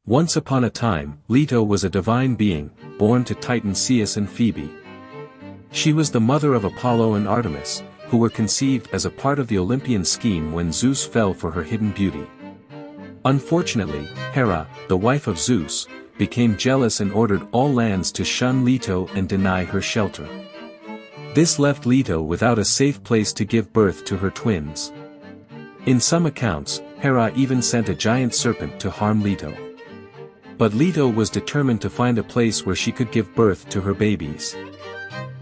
Once upon a time, Leto was a divine being, born to Titans Coeus and Phoebe. She was the mother of Apollo and Artemis, who were conceived as a part of the Olympian scheme when Zeus fell for her hidden beauty. Unfortunately, Hera, the wife of Zeus, became jealous and ordered all lands to shun Leto and deny her shelter. This left Leto without a safe place to give birth to her twins. In some accounts, Hera even sent a giant serpent to harm Leto. But Leto was determined to find a place where she could give birth to her babies.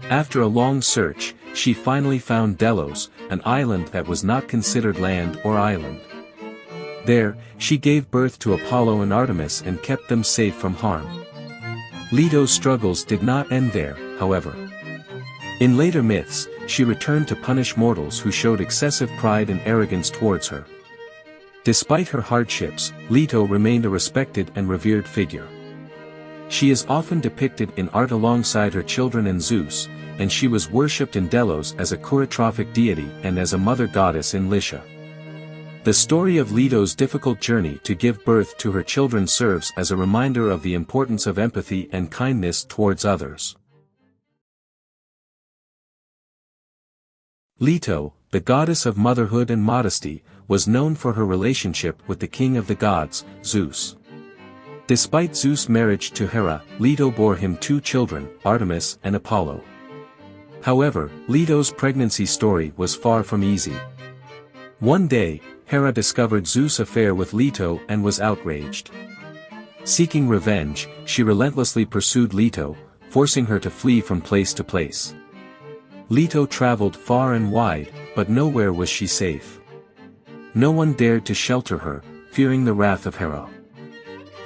After a long search, she finally found Delos, an island that was not considered land or island. There, she gave birth to Apollo and Artemis and kept them safe from harm. Leto's struggles did not end there, however. In later myths, she returned to punish mortals who showed excessive pride and arrogance towards her. Despite her hardships, Leto remained a respected and revered figure. She is often depicted in art alongside her children and Zeus, and she was worshipped in Delos as a choreographic deity and as a mother goddess in Lycia. The story of Leto's difficult journey to give birth to her children serves as a reminder of the importance of empathy and kindness towards others. Leto, the goddess of motherhood and modesty, was known for her relationship with the king of the gods, Zeus. Despite Zeus' marriage to Hera, Leto bore him two children, Artemis and Apollo. However, Leto's pregnancy story was far from easy. One day, Hera discovered Zeus' affair with Leto and was outraged. Seeking revenge, she relentlessly pursued Leto, forcing her to flee from place to place. Leto traveled far and wide, but nowhere was she safe. No one dared to shelter her, fearing the wrath of Hera.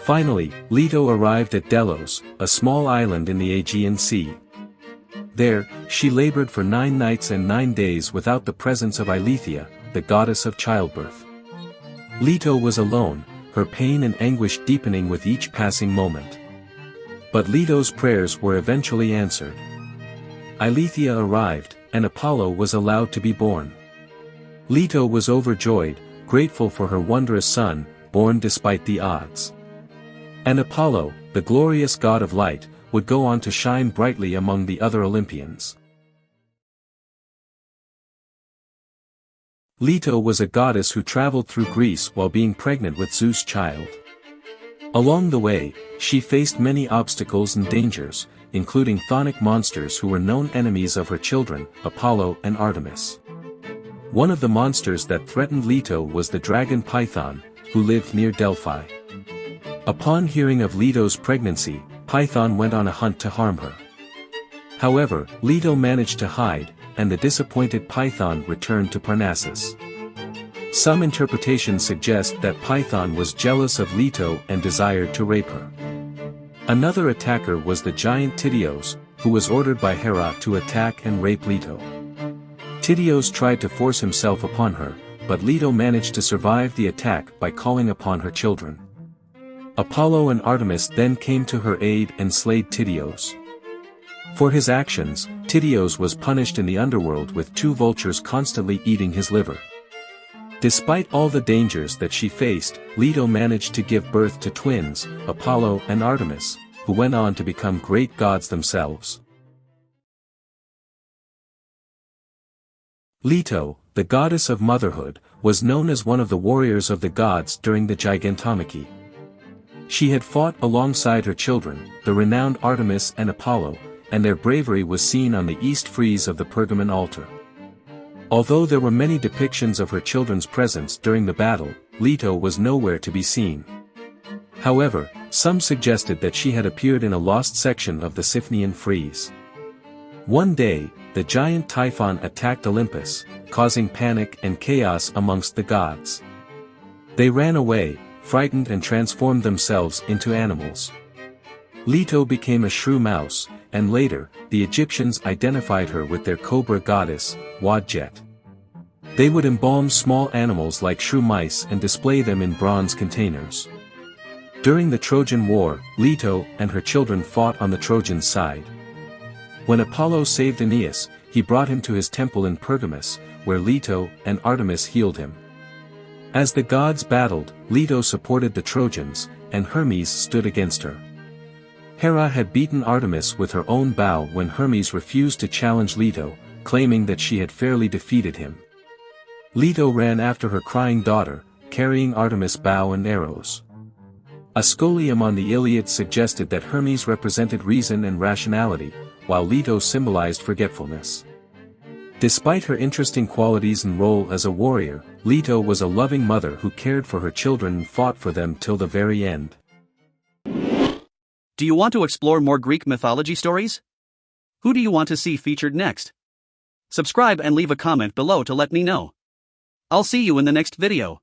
Finally, Leto arrived at Delos, a small island in the Aegean Sea. There, she labored for 9 nights and 9 days without the presence of Eileithyia, the goddess of childbirth. Leto was alone, her pain and anguish deepening with each passing moment. But Leto's prayers were eventually answered. Eileithyia arrived, and Apollo was allowed to be born. Leto was overjoyed, grateful for her wondrous son, born despite the odds. And Apollo, the glorious god of light, would go on to shine brightly among the other Olympians. Leto was a goddess who traveled through Greece while being pregnant with Zeus' child. Along the way, she faced many obstacles and dangers, including chthonic monsters who were known enemies of her children, Apollo and Artemis. One of the monsters that threatened Leto was the dragon Python, who lived near Delphi. Upon hearing of Leto's pregnancy, Python went on a hunt to harm her. However, Leto managed to hide, and the disappointed Python returned to Parnassus. Some interpretations suggest that Python was jealous of Leto and desired to rape her. Another attacker was the giant Tityos, who was ordered by Hera to attack and rape Leto. Tityos tried to force himself upon her, but Leto managed to survive the attack by calling upon her children. Apollo and Artemis then came to her aid and slayed Tityos. For his actions, Tityos was punished in the underworld with 2 vultures constantly eating his liver. Despite all the dangers that she faced, Leto managed to give birth to twins, Apollo and Artemis, who went on to become great gods themselves. Leto, the goddess of motherhood, was known as one of the warriors of the gods during the Gigantomachy. She had fought alongside her children, the renowned Artemis and Apollo, and their bravery was seen on the east frieze of the Pergamon altar. Although there were many depictions of her children's presence during the battle, Leto was nowhere to be seen. However, some suggested that she had appeared in a lost section of the Siphnian frieze. One day, the giant Typhon attacked Olympus, causing panic and chaos amongst the gods. They ran away, frightened, and transformed themselves into animals. Leto became a shrew mouse, and later, the Egyptians identified her with their cobra goddess, Wadjet. They would embalm small animals like shrew mice and display them in bronze containers. During the Trojan War, Leto and her children fought on the Trojans' side. When Apollo saved Aeneas, he brought him to his temple in Pergamus, where Leto and Artemis healed him. As the gods battled, Leto supported the Trojans, and Hermes stood against her. Hera had beaten Artemis with her own bow when Hermes refused to challenge Leto, claiming that she had fairly defeated him. Leto ran after her crying daughter, carrying Artemis' bow and arrows. A scholium on the Iliad suggested that Hermes represented reason and rationality, while Leto symbolized forgetfulness. Despite her interesting qualities and role as a warrior, Leto was a loving mother who cared for her children and fought for them till the very end. Do you want to explore more Greek mythology stories? Who do you want to see featured next? Subscribe and leave a comment below to let me know. I'll see you in the next video.